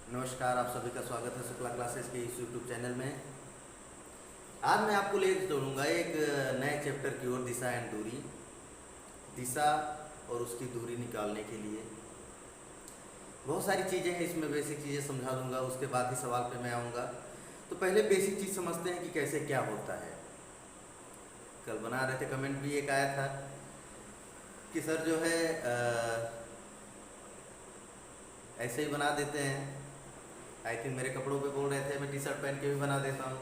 नमस्कार, आप सभी का स्वागत है शुक्ला क्लासेस के इस यूट्यूब चैनल में। आज मैं आपको ले चलूँगा एक नए चैप्टर की ओर, दिशा एंड दूरी। दिशा और उसकी दूरी निकालने के लिए बहुत सारी चीज़ें हैं, इसमें बेसिक चीज़ें समझा दूंगा, उसके बाद ही सवाल पे मैं आऊँगा। तो पहले बेसिक चीज़ समझते हैं कि कैसे क्या होता है। कल बना रहे थे, कमेंट भी एक आया था कि सर जो है ऐसे ही बना देते हैं। आई थिंक मेरे कपड़ों पे बोल रहे थे, मैं टी शर्ट पहन के भी बना देता हूँ।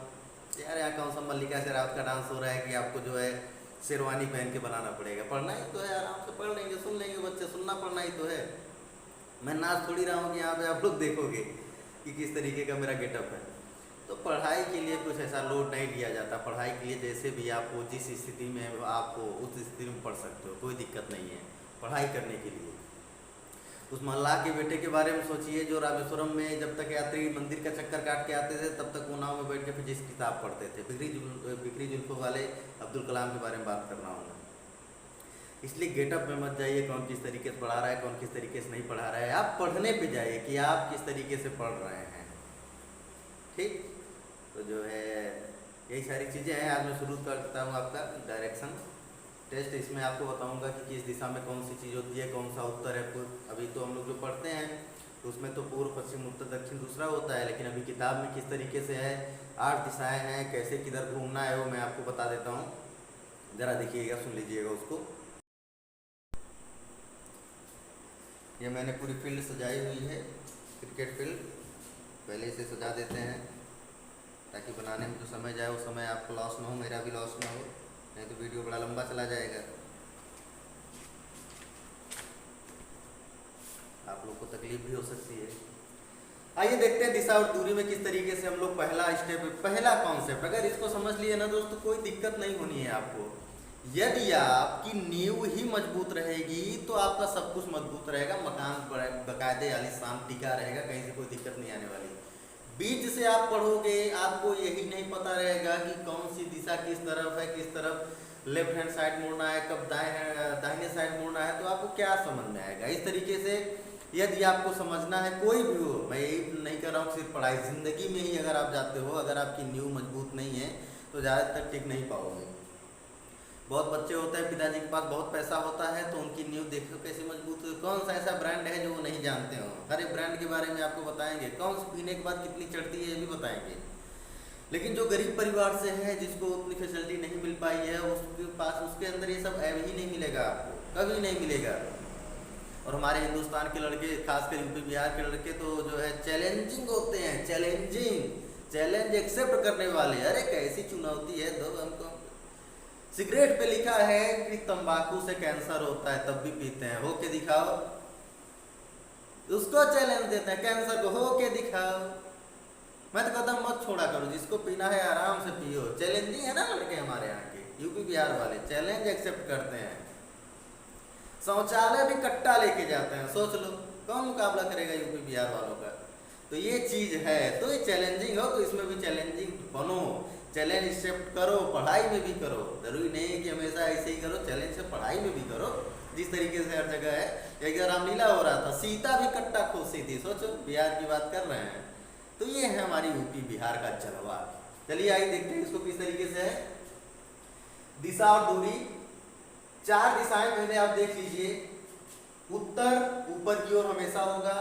यार यहाँ कौन सा मल्लिका शेरावत का डांस हो रहा है कि आपको जो है शेरवानी पहन के बनाना पड़ेगा। पढ़ना ही तो है, आराम से पढ़ लेंगे, सुन लेंगे बच्चे, सुनना पढ़ना ही तो है। मैं नाच थोड़ी रहा हूँ कि यहाँ पे आप लोग देखोगे कि किस तरीके का मेरा गेटअप है। तो पढ़ाई के लिए कुछ ऐसा लोड नहीं लिया जाता। पढ़ाई के लिए जैसे भी आपको जिस स्थिति में आपको उस स्थिति में पढ़ सकते हो, कोई दिक्कत नहीं है पढ़ाई करने के लिए। उस मल्लाह के बेटे के बारे में सोचिए जो रामेश्वरम में जब तक यात्री मंदिर का चक्कर काट के आते थे तब तक वो नाव में बैठ के फिजिक्स किताब पढ़ते थे। बिक्री जुल्फों वाले अब्दुल कलाम के बारे में बात कर रहा हूँ मैं। इसलिए गेटअप में मत जाइए कौन किस तरीके से पढ़ा रहा है, कौन किस तरीके से नहीं पढ़ा रहा है। आप पढ़ने पे जाइए कि आप किस तरीके से पढ़ रहे हैं। ठीक, तो जो है यही सारी चीज़ें हैं। आज मैं शुरू करता हूँ आपका डायरेक्शन टेस्ट। इसमें आपको बताऊंगा कि किस दिशा में कौन सी चीज़ होती है, कौन सा उत्तर है। अभी तो हम लोग जो पढ़ते हैं तो उसमें तो पूर्व पश्चिम उत्तर दक्षिण दूसरा होता है, लेकिन अभी किताब में किस तरीके से है, 8 दिशाएं हैं, कैसे किधर घूमना है वो मैं आपको बता देता हूँ। ज़रा देखिएगा, सुन लीजिएगा उसको। ये मैंने पूरी फील्ड सजाई हुई है, क्रिकेट फील्ड। पहले इसे सजा देते हैं ताकि बनाने में जो समय जाए वो समय आपको लॉस ना हो, मेरा भी लॉस ना हो, नहीं तो वीडियो बड़ा लंबा चला जाएगा, आप लोग को तकलीफ भी हो सकती है। आइए देखते हैं दिशा और दूरी में किस तरीके से हम लोग पहला स्टेप, पहला कॉन्सेप्ट अगर इसको समझ लिए ना दोस्तों, कोई दिक्कत नहीं होनी है आपको। यदि आपकी नींव ही मजबूत रहेगी तो आपका सब कुछ मजबूत रहेगा, मकान बकायदे आलीशान टिका रहेगा, कहीं से कोई दिक्कत नहीं आने वाली। बीच से आप पढ़ोगे, आपको यही नहीं पता रहेगा कि कौन सी दिशा किस तरफ है, किस तरफ लेफ्ट हैंड साइड मुड़ना है, कब दाहिने साइड मुड़ना है, तो आपको क्या समझ में आएगा। इस तरीके से यदि आपको समझना है, कोई भी हो, मैं यही नहीं कर रहा हूँ सिर्फ पढ़ाई, जिंदगी में ही अगर आप जाते हो, अगर आपकी नींव मजबूत नहीं है तो ज़्यादा तक टिक नहीं पाओगे। बहुत बच्चे होते हैं, पिताजी के पास बहुत पैसा होता है तो उनकी नींव देखो कैसे मजबूत है। कौन सा ऐसा ब्रांड है जो वो नहीं जानते हो, हर एक ब्रांड के बारे में आपको बताएंगे, कौन सी पीने के बाद कितनी चढ़ती है ये भी बताएंगे। लेकिन जो गरीब परिवार से है, जिसको उतनी फैसिलिटी नहीं मिल पाई है, उसके पास, उसके अंदर ये सब ऐब ही नहीं मिलेगा, आपको कभी नहीं मिलेगा। और हमारे हिंदुस्तान के लड़के, खासकर यूपी बिहार के लड़के तो जो है चैलेंजिंग होते हैं, चैलेंज एक्सेप्ट करने वाले। अरे कैसी चुनौती है, दो हमको। सिगरेट पे लिखा है कि तंबाकू से कैंसर होता है, तब भी पीते हैं, हो के दिखाओ। उसको चैलेंज देते हैं, कैंसर को हो के दिखाओ। मैं तो कदम मत छोड़ा करो, जिसको पीना है आराम से पियो। चैलेंजिंग है ना लड़के हमारे यहाँ के, यूपी बिहार वाले चैलेंज एक्सेप्ट करते हैं। शौचालय भी कट्टा लेके जाते हैं, सोच लो कौन मुकाबला करेगा यूपी बिहार वालों का। तो ये चीज है, तो ये चैलेंजिंग हो तो इसमें भी चैलेंजिंग बनो, चैलेंज एक्सेप्ट करो, पढ़ाई में भी करो। जरूरी नहीं है कि हमेशा ऐसे ही करो, चैलेंज से पढ़ाई में भी करो, जिस तरीके से हर जगह है। एक रामलीला हो रहा था, सीता भी कट्टा खोसी थी, सोचो बिहार की बात कर रहे हैं। तो ये है हमारी यूपी बिहार का जलवा। चलिए आइए देखते हैं इसको किस तरीके से है। दिशा और दूरी, 4 दिशाएं पहले आप देख लीजिए। उत्तर ऊपर की ओर हमेशा होगा,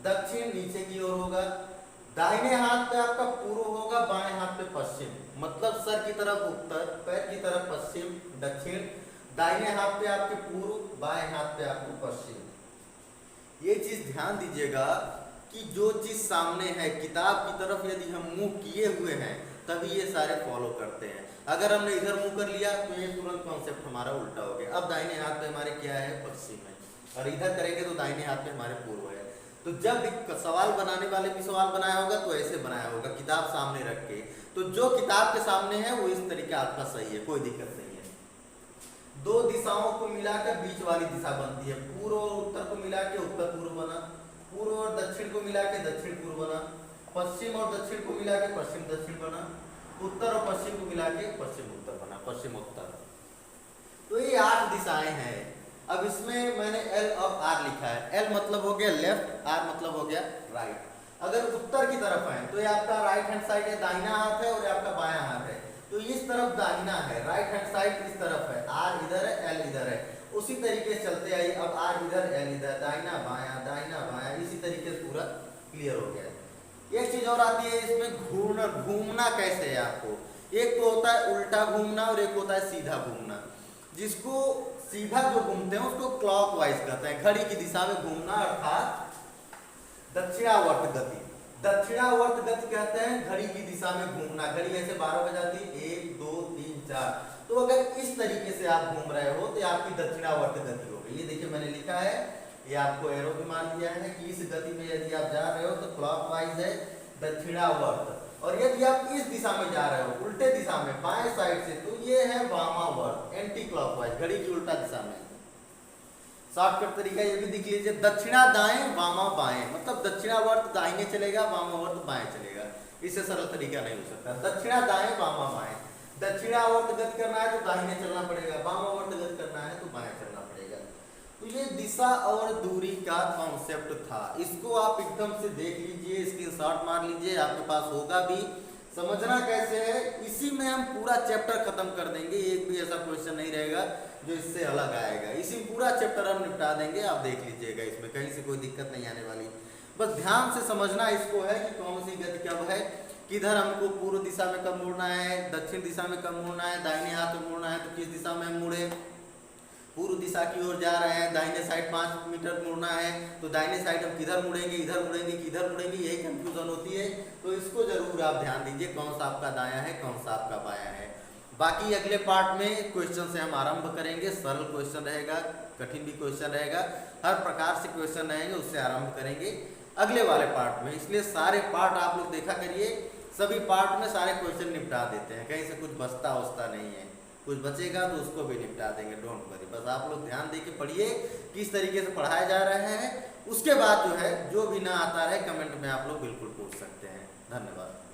दक्षिण नीचे की ओर होगा, दाहिने हाथ पे आपका पूर्व होगा, बाएं हाथ पे पश्चिम। मतलब सर की तरफ उत्तर, पैर की तरफ पश्चिम दक्षिण, दाहिने हाथ पे आपके पूर्व, बाएं हाथ पे आपको पश्चिम। ये चीज ध्यान दीजिएगा कि जो चीज सामने है, किताब की तरफ यदि हम मुंह किए हुए हैं तभी ये सारे फॉलो करते हैं। अगर हमने इधर मुंह कर लिया तो ये तुरंत कॉन्सेप्ट हमारा उल्टा हो गया। अब दाहिने हाथ पे हमारे क्या है, पश्चिम है, और इधर करेंगे तो दाहिने हाथ पे हमारे पूर्व है। तो जब सवाल बनाने वाले भी सवाल बनाया होगा तो ऐसे बनाया होगा, किताब सामने रख के। तो जो किताब के सामने है वो इस तरीके आपका सही है, कोई दिक्कत नहीं है। 2 दिशाओं को मिलाकर बीच वाली दिशा बनती है। पूर्व और उत्तर को मिला के उत्तर पूर्व बना, पूर्व और दक्षिण को मिला के दक्षिण पूर्व बना, पश्चिम और दक्षिण को मिला के पश्चिम दक्षिण बना, उत्तर और पश्चिम को मिला के पश्चिम उत्तर बना, पश्चिम उत्तर। तो ये 8 दिशाएं हैं। अब इसमें मैंने एल और आर लिखा है। एल मतलब हो गया लेफ्ट, आर मतलब हो गया राइट। अगर उत्तर की तरफ है तो ये आपका राइट हैंड साइड है, दाहिना हाथ है, और ये आपका बायां हाथ है। तो इस तरफ दाहिना है, राइट हैंड साइड इस तरफ है, आर इधर है, एल इधर है। उसी तरीके से चलते आइए, अब आर इधर, एल इधर, दाहिना बायां, इसी तरीके से पूरा क्लियर हो गया है। एक चीज और आती है इसमें, घूमना। घूमना कैसे है आपको, एक तो होता है उल्टा घूमना और एक होता है सीधा घूमना। जिसको सीधा जो घूमते हैं उसको क्लॉकवाइज कहते हैं, घड़ी की दिशा में घूमना, अर्थात दक्षिणावर्त गति। दक्षिणावर्त गति कहते हैं घड़ी की दिशा में घूमना। घड़ी ऐसे 12 बजाती है, 1 2 3 4। तो अगर इस तरीके से आप घूम रहे हो तो आपकी दक्षिणावर्त गति होगी। ये देखिए मैंने लिखा है, ये आपको एरो भी मान दिया है कि इस गति में यदि आप जा रहे हो तो क्लॉकवाइज है दक्षिणावर्त, और यदि आप इस दिशा में जा रहे हो उल्टे दिशा में बाएं साइड से तो ये है वामावर्त, एंटी क्लॉकवाइज, घड़ी की उल्टा दिशा में। शॉर्टकट तरीका ये भी देख लीजिए, दक्षिणा दाएं वामा बाएं, मतलब दक्षिणावर्त दाहिने चलेगा, वामावर्त बाएं चलेगा। इससे सरल तरीका नहीं हो सकता। दक्षिणा दाएं वामा बाएं, दक्षिणावर्त गति करना है तो दाहिने चलना पड़ेगा, वामावर्त गति करना है तो बाएं चलना पड़ेगा। तो ये दिशा और दूरी का कॉन्सेप्ट था। इसको आप एकदम से देख लीजिए, स्क्रीनशॉट मार लीजिए, आपके पास होगा भी। समझना कैसे है, इसी में हम पूरा चैप्टर खत्म कर देंगे। एक भी ऐसा क्वेश्चन नहीं रहेगा जो इससे अलग आएगा। इसी पूरा चैप्टर हम निपटा देंगे, आप देख लीजिएगा। इसमें कहीं से कोई दिक्कत नहीं आने वाली। बस ध्यान से समझना इसको है कि कौन सी गति कब है, किधर हमको पूर्व दिशा में कब मुड़ना है, दक्षिण दिशा में कब मुड़ना है, दाहिने हाथ में मुड़ना है तो किस दिशा में हम मुड़े। पूर्व दिशा की ओर जा रहे हैं, दाहिने साइड 5 मीटर मुड़ना है तो दाहिने साइड हम किधर मुड़ेंगे, इधर मुड़ेंगे कि इधर मुड़ेंगे, यही कंफ्यूजन होती है। तो इसको जरूर आप ध्यान दीजिए, कौन सा आपका दायां है, कौन सा आपका बायां है। बाकी अगले पार्ट में क्वेश्चन से हम आरंभ करेंगे। सरल क्वेश्चन रहेगा, कठिन भी क्वेश्चन रहेगा, हर प्रकार से क्वेश्चन रहेंगे, उससे आरंभ करेंगे अगले वाले पार्ट में। इसलिए सारे पार्ट आप लोग देखा करिए, सभी पार्ट में सारे क्वेश्चन निपटा देते हैं, कहीं से कुछ बचता वचता नहीं है। कुछ बचेगा तो उसको भी निपटा देंगे, डोंट वरी। बस आप लोग ध्यान दे के पढ़िए किस तरीके से पढ़ाए जा रहे हैं। उसके बाद जो है, जो भी ना आता है कमेंट में आप लोग बिल्कुल पूछ सकते हैं। धन्यवाद।